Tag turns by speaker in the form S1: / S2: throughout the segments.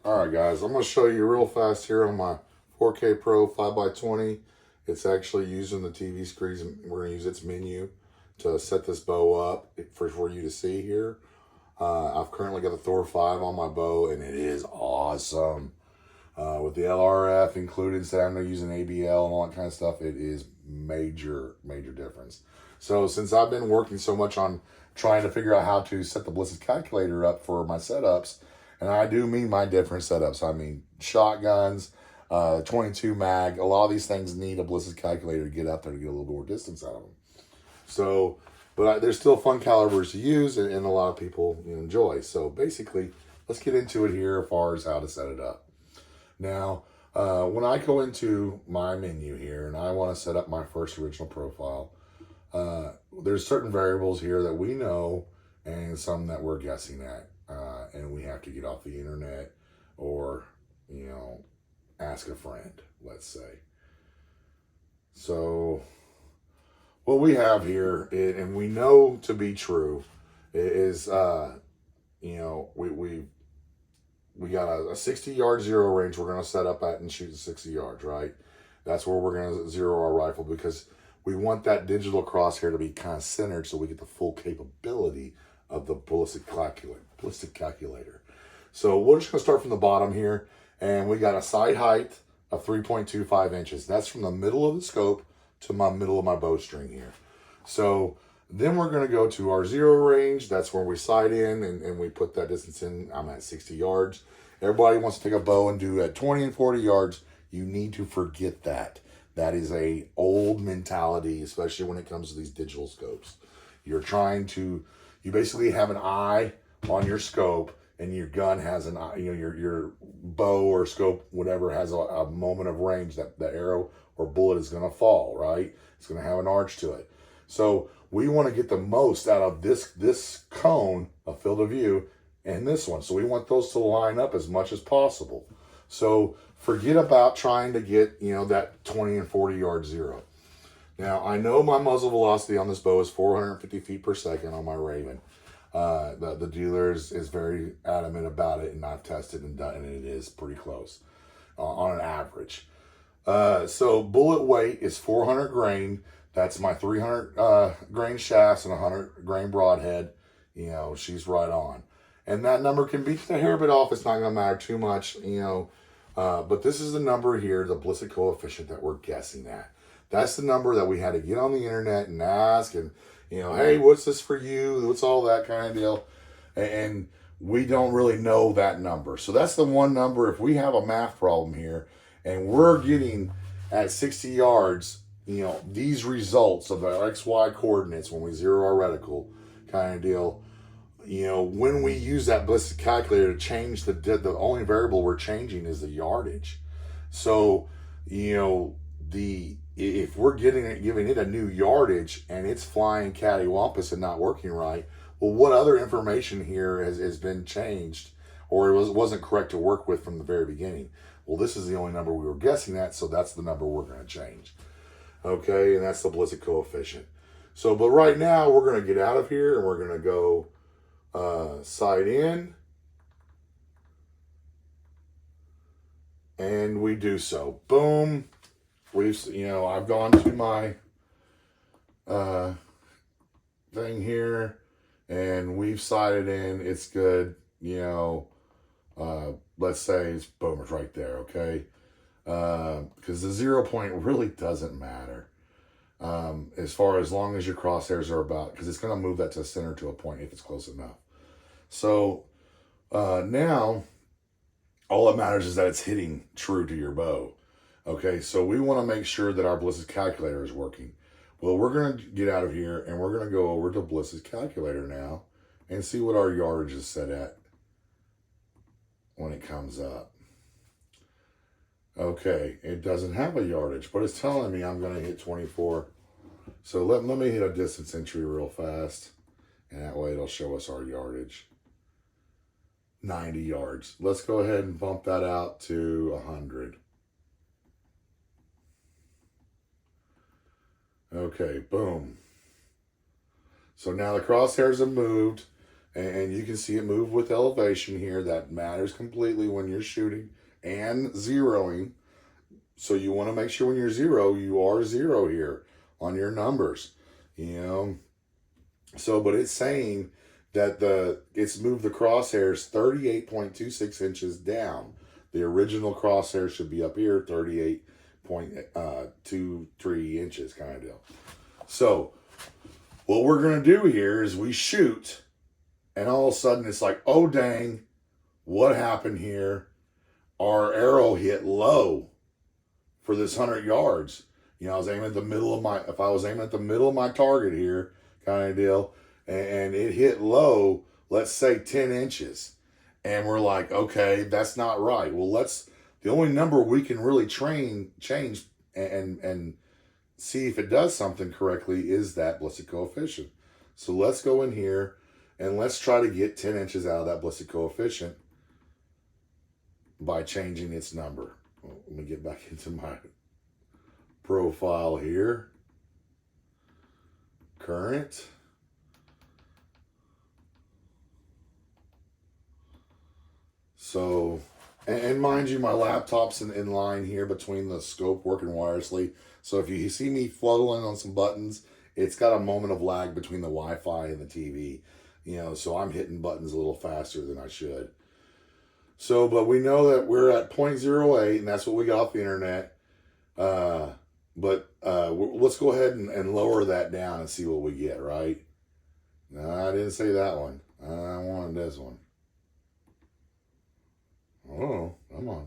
S1: Alright guys, I'm going to show you real fast here on my 4K Pro 5x20. It's actually using the TV screens, and we're going to use its menu to set this bow up for you to see here. I've currently got the Thor 5 on my bow, and it is awesome. With the LRF included, instead of using ABL and all that kind of stuff, it is major difference. So since I've been working so much on trying to figure out how to set the Ballistics Calculator up for my setups, and I do mean my different setups. I mean shotguns, 22 mag. A lot of these things need a Ballistics Calculator to get out there to get a little more distance out of them. So, but there's still fun calibers to use, and a lot of people enjoy. So basically, let's get into it here as far as how to set it up. Now, when I go into my menu here and I want to set up my first original profile, there's certain variables here that we know and some that we're guessing at. And we have to get off the internet or, ask a friend, let's say. So what we have here, and we know to be true, is, we got a 60-yard zero range we're going to set up at and shoot 60 yards, right? That's where we're going to zero our rifle, because we want that digital crosshair to be kind of centered so we get the full capability of the ballistic calculator. So we're just going to start from the bottom here, and we got a sight height of 3.25 inches. That's from the middle of the scope to my middle of my bowstring here. So then we're going to go to our zero range. That's where we sight in, and we put that distance in. I'm at 60 yards. Everybody wants to take a bow and do at 20 and 40 yards. You need to forget that. That is a old mentality, especially when it comes to these digital scopes. You basically have an eye on your scope, and your gun has an eye, your bow or scope, whatever, has a moment of range that the arrow or bullet is going to fall, right? It's going to have an arch to it. So we want to get the most out of this cone of field of view and this one. So we want those to line up as much as possible. So forget about trying to get, that 20 and 40 yard zero. Now, I know my muzzle velocity on this bow is 450 feet per second on my Raven. The dealer is very adamant about it, and I've tested and done, and it is pretty close on an average. So bullet weight is 400 grain. That's my 300 grain shafts and 100 grain broadhead. She's right on. And that number can be a hair bit off. It's not going to matter too much, but this is the number here, the ballistic coefficient that we're guessing at. That's the number that we had to get on the internet and ask, and, hey, what's this for you? What's all that kind of deal? And we don't really know that number. So that's the one number. If we have a math problem here and we're getting at 60 yards, these results of the XY coordinates when we zero our reticle kind of deal, when we use that ballistic calculator to change the only variable we're changing is the yardage. So, if we're giving it a new yardage and it's flying cattywampus and not working right, well, what other information here has been changed or it wasn't correct to work with from the very beginning? Well, this is the only number we were guessing at, so that's the number we're going to change. Okay, and that's the ballistic coefficient. So, but right now we're going to get out of here and we're going to go sight in, and we do so. Boom. I've gone to my thing here, and we've sighted in. It's good. Let's say it's boom, it's right there. Okay. Because the 0 point really doesn't matter as long as your crosshairs are about, because it's going to move that to the center to a point if it's close enough. So now all that matters is that it's hitting true to your bow. Okay, so we want to make sure that our ballistics calculator is working. Well, we're going to get out of here and we're going to go over to ballistics calculator now and see what our yardage is set at when it comes up. Okay, it doesn't have a yardage, but it's telling me I'm going to hit 24. So let me hit a distance entry real fast, and that way it'll show us our yardage. 90 yards. Let's go ahead and bump that out to 100. Okay, boom. So now the crosshairs have moved. And you can see it move with elevation here. That matters completely when you're shooting and zeroing. So you want to make sure when you're zero, you are zero here on your numbers, you know. So, but it's saying that it's moved the crosshairs 38.26 inches down. The original crosshair should be up here, 38.23 inches kind of deal. So what we're going to do here is we shoot, and all of a sudden it's like, oh dang, what happened here? Our arrow hit low for this 100 yards. You know, I was aiming at the middle of if I was aiming at the middle of my target here, kind of deal, and it hit low, let's say 10 inches. And we're like, okay, that's not right. Well, the only number we can really change and see if it does something correctly is that ballistic coefficient. So let's go in here and let's try to get 10 inches out of that ballistic coefficient by changing its number. Well, let me get back into my profile here. Current. So, and mind you, my laptop's in line here between the scope working wirelessly. So if you see me floating on some buttons, it's got a moment of lag between the Wi-Fi and the TV. You know, so I'm hitting buttons a little faster than I should. So, but we know that we're at 0.08, and that's what we got off the internet. But let's go ahead and lower that down and see what we get, right? No, I didn't say that one. I wanted this one. Oh, come on.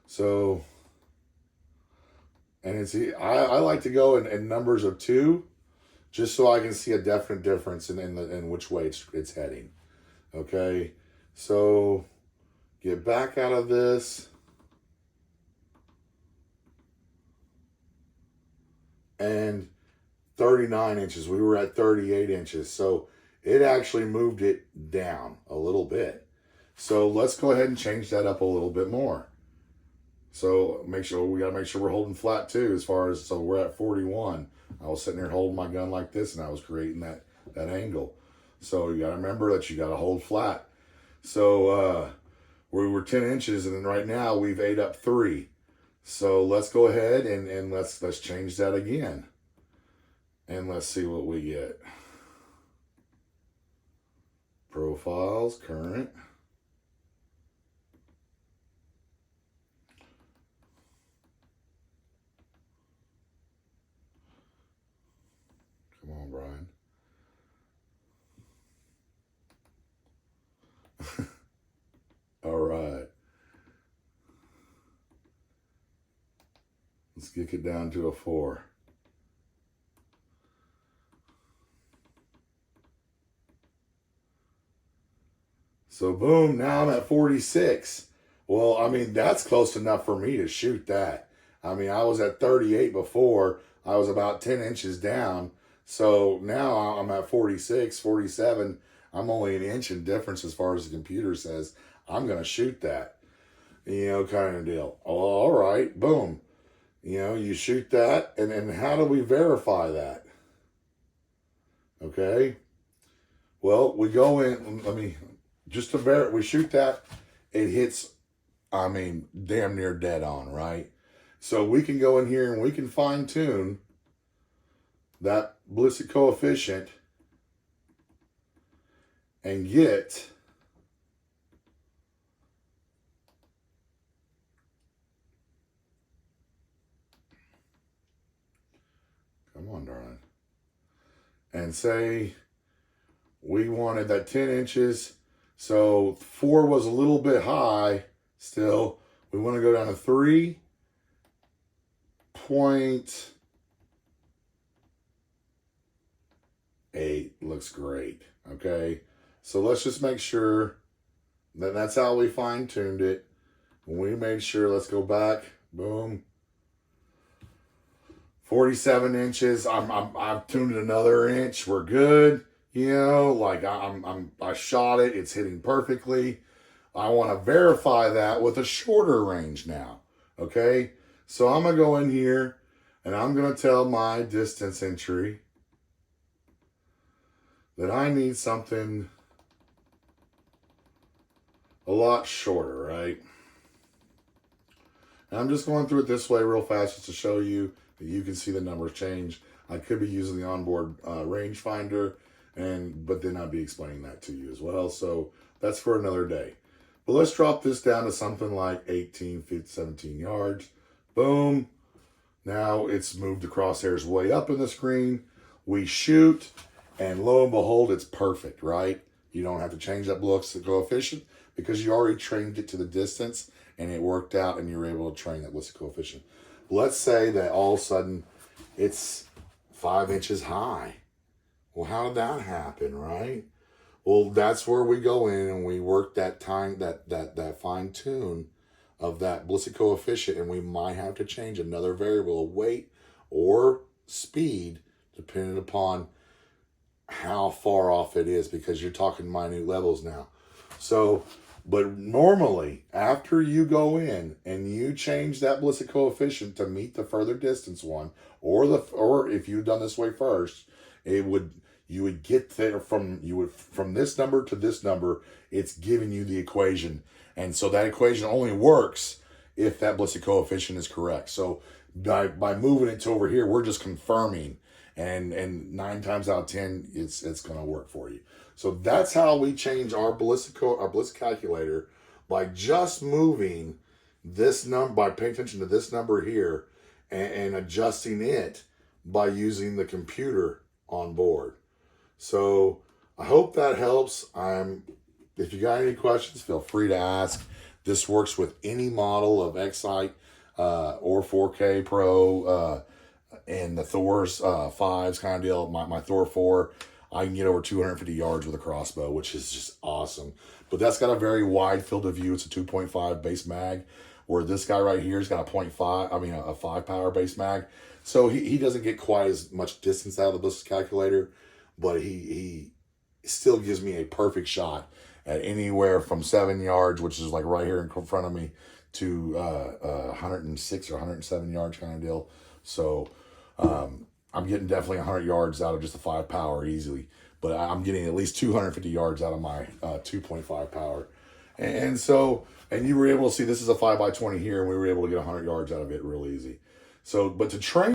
S1: So, and I like to go in numbers of 2, just so I can see a definite difference in which way it's heading. Okay, so get back out of this. And 39 inches. We were at 38 inches. So it actually moved it down a little bit. So let's go ahead and change that up a little bit more. So we got to make sure we're holding flat too, so we're at 41. I was sitting there holding my gun like this, and I was creating that angle. So you got to remember that you got to hold flat. So we were 10 inches, and then right now we've ate up 3. So let's go ahead and let's change that again. And let's see what we get. Profiles, current. Come on, Brian. All right. Let's kick it down to a 4. So boom, now I'm at 46. Well, I mean, that's close enough for me to shoot that. I mean, I was at 38 before. I was about 10 inches down. So now I'm at 46, 47. I'm only an inch in difference as far as the computer says. I'm going to shoot that, you know, kind of deal. Oh, all right, boom. You know, you shoot that, and how do we verify that? Okay. Well, we go in, we shoot that, it hits, I mean, damn near dead on, right? So we can go in here and we can fine tune that ballistic coefficient and get come on, darling. And say we wanted that 10 inches. So 4 was a little bit high still. We want to go down to 3.8. Looks great. Okay. So let's just make sure that that's how we fine tuned it. We made sure, let's go back. Boom. 47 inches. I've tuned it another inch. We're good. You know, like I shot it. It's hitting perfectly. I want to verify that with a shorter range now. Okay. So I'm going to go in here and I'm going to tell my distance entry that I need something a lot shorter, right? And I'm just going through it this way real fast just to show you that you can see the numbers change. I could be using the onboard rangefinder, but then I'd be explaining that to you as well. So that's for another day. But let's drop this down to something like 18, 15, 17 yards. Boom. Now it's moved the crosshairs way up in the screen. We shoot, and lo and behold, it's perfect, right? You don't have to change that ballistic coefficient because you already trained it to the distance and it worked out and you were able to train that ballistic coefficient. Let's say that all of a sudden it's 5 inches high. Well, how did that happen, right? Well, that's where we go in and we work that time, that fine tune of that ballistic coefficient, and we might have to change another variable of weight or speed depending upon how far off it is, because you're talking minute levels now. So, but normally after you go in and you change that ballistic coefficient to meet the further distance one, or if you'd done this way first, you would get there from this number to this number. It's giving you the equation, and so that equation only works if that ballistic coefficient is correct. So by moving it to over here, we're just confirming, and 9 times out of 10, it's going to work for you. So that's how we change our ballistic calculator, by just moving this number, by paying attention to this number here, and adjusting it by using the computer on board. So I hope that helps. If you got any questions, feel free to ask. This works with any model of X-Sight or 4K Pro and the Thor's 5s kind of deal. My Thor 4, I can get over 250 yards with a crossbow, which is just awesome. But that's got a very wide field of view. It's a 2.5 base mag, where this guy right here has got a 5 power base mag. So he doesn't get quite as much distance out of the ballistic calculator, but he still gives me a perfect shot at anywhere from 7 yards, which is like right here in front of me, to 106 or 107 yards kind of deal. So I'm getting definitely 100 yards out of just a 5 power easily, but I'm getting at least 250 yards out of my 2.5 power. And you were able to see this is a 5x20 here, and we were able to get 100 yards out of it real easy. So, but to train